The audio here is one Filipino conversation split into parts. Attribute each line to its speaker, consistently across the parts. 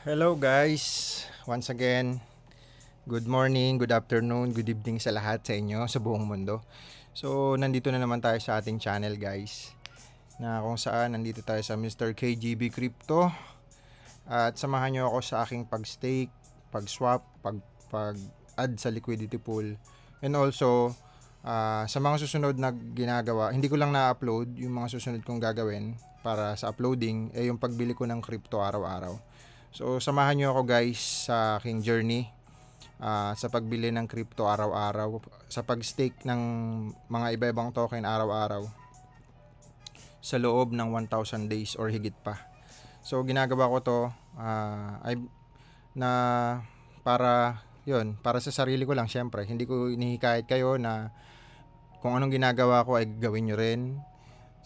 Speaker 1: Hello guys, once again, good morning, good afternoon, good evening sa lahat sa inyo sa buong mundo. So, nandito na naman tayo sa ating channel guys, na kung saan nandito tayo sa Mr. KGB Crypto. At samahan nyo ako sa aking pag-stake, pag-swap, pag-add sa liquidity pool. And also, sa mga susunod na ginagawa, hindi ko lang na-upload yung mga susunod kong gagawin para sa uploading, yung pagbili ko ng crypto araw-araw. So, samahan nyo ako guys sa aking journey sa pagbili ng crypto araw-araw, sa pag-stake ng mga iba-ibang token araw-araw sa loob ng 1,000 days or higit pa. So, ginagawa ko to na para sa sarili ko lang syempre. Hindi ko inihikayat kayo na kung anong ginagawa ko ay gawin nyo rin.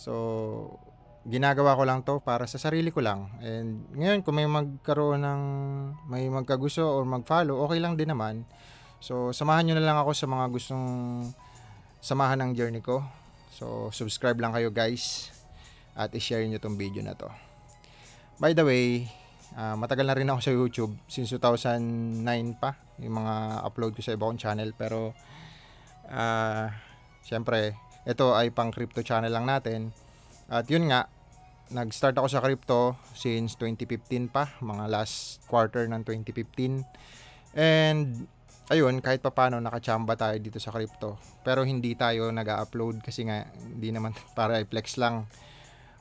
Speaker 1: So, ginagawa ko lang to para sa sarili ko lang. And ngayon kung may may magkagusto or mag-follow, okay lang din naman. So samahan nyo na lang ako sa mga gustong samahan ng journey ko. So subscribe lang kayo guys at i-share nyo tong video na to. By the way, matagal na rin ako sa YouTube since 2009 pa yung mga upload ko sa ibang channel, pero syempre ito ay pang crypto channel lang natin. At yun nga, nag-start ako sa crypto since 2015 pa, mga last quarter ng 2015. And ayun, kahit papaano nakachamba tayo dito sa crypto. Pero hindi tayo nag-upload kasi nga hindi naman para i-flex lang.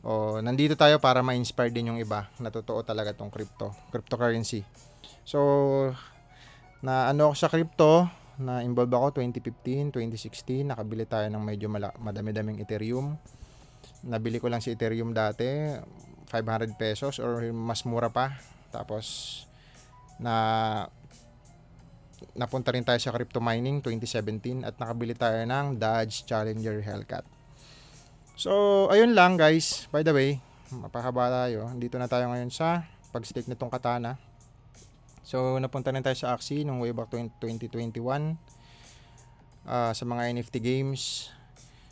Speaker 1: O nandito tayo para ma-inspire din yung iba na totoo talaga tong cryptocurrency. So na ano ako sa crypto, na involved ako 2015, 2016, nakabili tayo ng medyo madami-daming Ethereum. Nabili ko lang si Ethereum dati 500 pesos or mas mura pa. Tapos napunta rin tayo sa crypto mining 2017 at nakabili tayo ng Dodge Challenger Hellcat. So ayun lang guys, by the way, mapahaba tayo. Dito na tayo ngayon sa pag-stake nitong Katana. So napunta rin tayo sa Axie nung way back 2021 sa mga NFT games.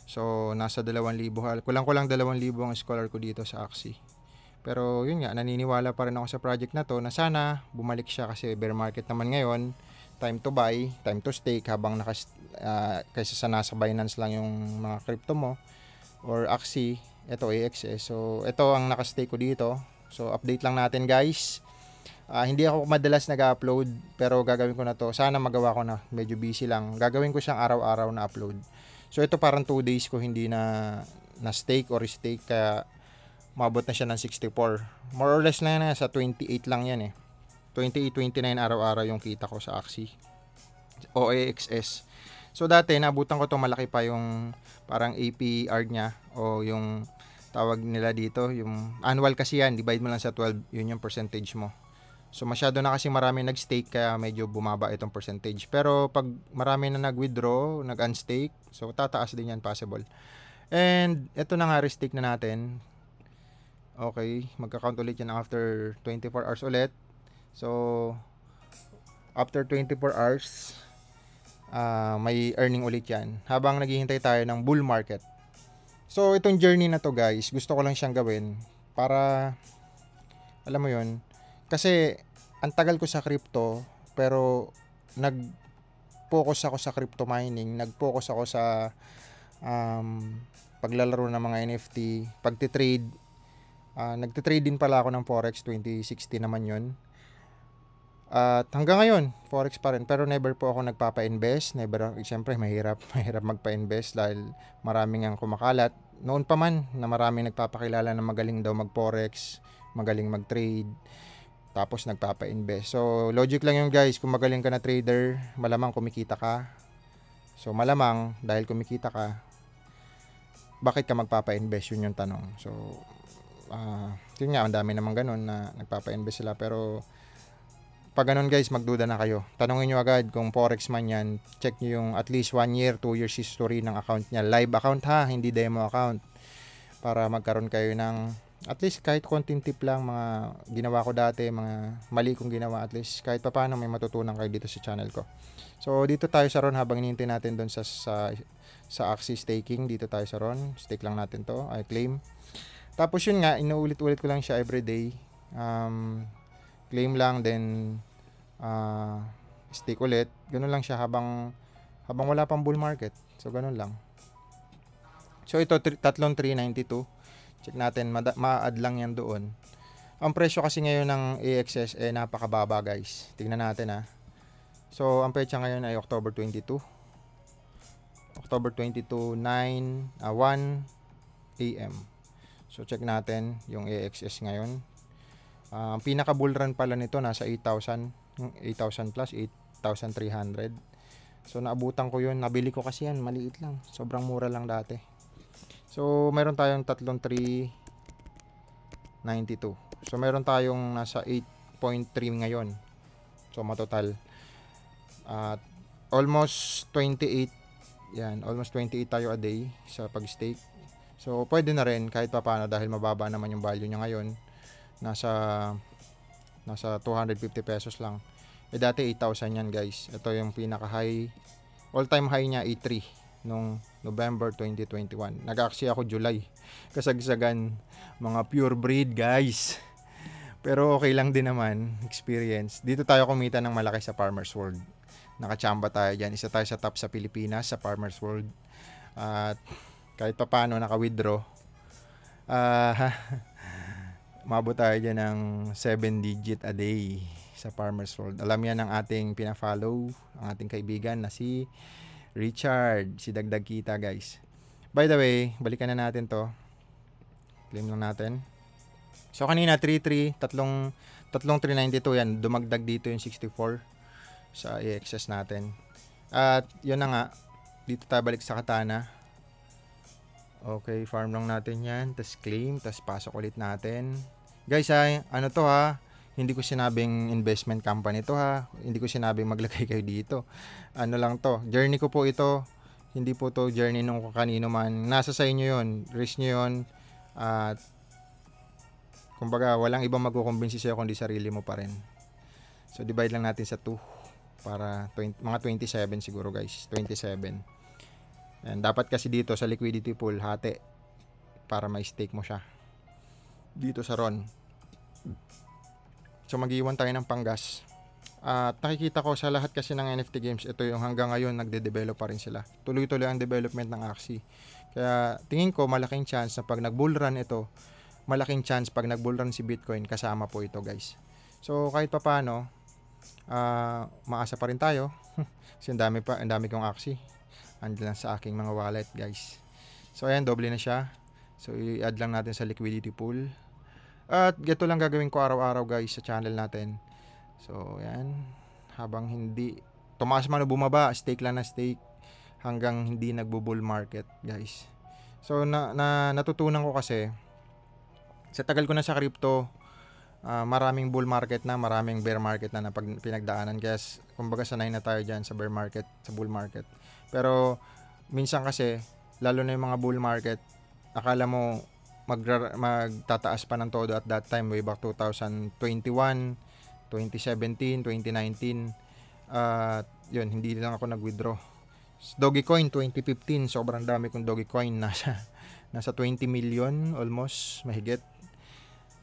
Speaker 1: So nasa 2,000, kulang-kulang 2,000 ang scholar ko dito sa Axie. Pero yun nga, naniniwala pa rin ako sa project na to na sana bumalik siya kasi bear market naman ngayon. Time to buy, time to stake habang kaysa sa nasa Binance lang yung mga crypto mo or Axie, ito AXS. So ito ang naka-stake ko dito. So update lang natin guys. Hindi ako madalas nag-upload pero gagawin ko na to. Sana magawa ko na, medyo busy lang. Gagawin ko siyang araw-araw na upload. So ito parang 2 days ko hindi na stake or stake, kaya mabot na siya ng 64. More or less na yan, sa 28 lang yan eh. 28, 29 araw-araw yung kita ko sa Axie o AXS. So dati nabutan ko to, malaki pa yung parang APR niya o yung tawag nila dito, yung annual kasi yan, divide mo lang sa 12, yun yung percentage mo. So masyado na kasi marami nag-stake kaya medyo bumaba itong percentage. Pero pag marami na nag-withdraw, nag-unstake, so tataas din yan possible. And ito na nga, restake na natin. Okay, magka-count ulit yan after 24 hours ulit. So after 24 hours, may earning ulit yan habang naghihintay tayo ng bull market. So itong journey na to guys, gusto ko lang siyang gawin para, alam mo yun, kasi ang tagal ko sa crypto pero nag-focus ako sa crypto mining, nag-focus ako sa paglalaro ng mga NFT, pagtitrade. Nagtitrade din pala ako ng Forex 2016 naman yun. At hanggang ngayon, Forex pa rin, pero never po ako nagpapa-invest. Never, siyempre mahirap magpa-invest dahil maraming ang kumakalat. Noon pa man na maraming nagpapakilala na magaling daw mag-Forex, magaling mag-trade, tapos nagpapa-invest. So logic lang yun guys, kung magaling ka na trader, malamang kumikita ka. So malamang dahil kumikita ka, bakit ka magpapa-invest? Yun yung tanong. So yun nga, ang dami naman ganun na nagpapa-invest sila. Pero pag ganun guys, magduda na kayo. Tanongin nyo agad kung Forex man yan. Check nyo yung at least 1 year, 2 years history ng account niya. Live account ha, hindi demo account. Para magkaroon kayo ng at least kahit konting tip lang, mga ginawa ko dati, mga mali kong ginawa, at least kahit papaano may matutunan kayo dito sa channel ko. So dito tayo sa RON habang hinihintay natin doon sa Axie staking. Dito tayo sa RON, stake lang natin to, I claim. Tapos yun nga, inuulit-ulit ko lang siya everyday. claim lang, then stake ulit. Ganun lang siya habang wala pang bull market. So ganun lang. So ito tatlong 392. Check natin, ma-add lang yan doon. Ang presyo kasi ngayon ng AXS napakababa guys. Tingnan natin ha. So ang petsa ngayon ay October 22. October 22, 1 AM. So check natin yung AXS ngayon. Ang pinaka bull run pala nito nasa 8,000 plus, 8,300. So naabutan ko yun, nabili ko kasi yan, maliit lang, sobrang mura lang dati. So meron tayong tatlong 392. So meron tayong nasa 8.3 ngayon. So matotal almost 28. Yan, almost 28 tayo a day sa pag-stake. So pwede na rin kahit papaano dahil mababa naman yung value niya ngayon. Nasa 250 pesos lang. Dati 8,000 yan guys. Ito yung pinaka high, all time high niya 83 nung November 2021. Nag-aksi ako July. Kasagsagan, mga pure breed guys. Pero okay lang din naman, experience. Dito tayo kumita ng malaki sa Farmers World. Nakachamba tayo dyan. Isa tayo sa top sa Pilipinas sa Farmers World. At kahit pa paano naka-withdraw. Mabot tayo dyan ng 7 digit a day sa Farmers World. Alam yan ng ating pina-follow, ang ating kaibigan na si Richard. Si Dagdag Kita guys. By the way, balikan na natin to. Claim lang natin. So kanina 33, tatlong 392 yan. Dumagdag dito yung 64 sa AXS natin. At yun na nga. Dito tayo balik sa Katana. Okay, farm lang natin yan. Tapos claim. Tapos pasok ulit natin. Guys ano to ha. Hindi ko sinabing investment company to ha. Hindi ko sinabing maglagay kayo dito. Ano lang to. Journey ko po ito. Hindi po to journey nung kanino man. Nasa sa inyo yun. Risk nyo yun. At kumbaga walang ibang magkukumbinsi sa'yo kundi sarili mo pa rin. So divide lang natin sa 2 para mga 27 siguro guys, 27. And dapat kasi dito sa liquidity pool hati para may stake mo siya dito sa RON. So mag-iwan tayo ng panggas. At nakikita ko sa lahat kasi ng NFT games, ito yung hanggang ngayon nagde-develop pa rin sila. Tuloy-tuloy ang development ng Axie. Kaya tingin ko malaking chance na pag nag-bull run ito, malaking chance pag nag-bull run si Bitcoin, kasama po ito guys. So kahit pa paano, maasa pa rin tayo. Kasi ang dami kong Axie. Andiyan lang sa aking mga wallet guys. So ayan, doble na siya. So i-add lang natin sa liquidity pool. At ganito lang gagawin ko araw-araw guys sa channel natin. So ayan, habang hindi tumaas man o bumaba, stake lang na stake hanggang hindi nagbo-bull market guys. So natutunan ko kasi sa tagal ko na sa crypto, maraming bull market na, maraming bear market na pinagdaanan. Kaya kumbaga sanay na tayo dyan sa bear market, sa bull market. Pero minsan kasi, lalo na yung mga bull market, akala mo magtataas pa ng todo at that time, way back 2021, 2017, 2019. Yun, hindi lang ako nag-withdraw. Dogecoin 2015, sobrang dami kong Dogecoin, nasa 20 million almost, mahigit.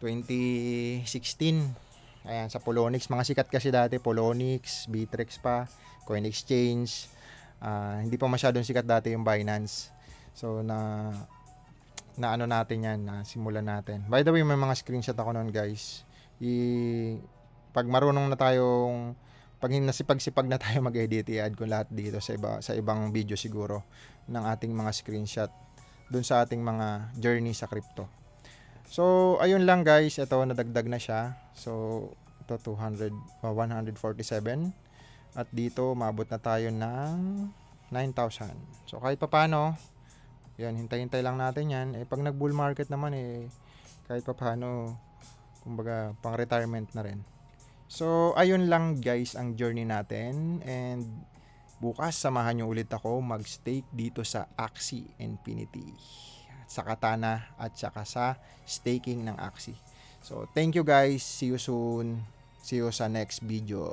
Speaker 1: 2016, ayan, sa Polonix, mga sikat kasi dati, Polonix, Bittrex pa, Coin Exchange, hindi pa masyadong sikat dati yung Binance. So na ano natin yan, simulan natin. By the way, may mga screenshot ako noon guys. Pag marunong na tayong, pag nasipag-sipag na tayo mag-edit, i-add ko lahat dito sa ibang video siguro ng ating mga screenshot dun sa ating mga journey sa crypto. So ayun lang guys, ito nadagdag na siya. So ito 147 at dito maabot na tayo ng 9,000. So kahit papaano, yan, hintay-hintay lang natin yan. Pag nag-bull market naman kahit papaano, kumbaga pang retirement na rin. So ayun lang guys ang journey natin, and bukas samahan nyo ulit ako mag-stake dito sa Axie Infinity, sa Katana at saka sa staking ng Axie. So thank you guys, see you soon, see you sa next video.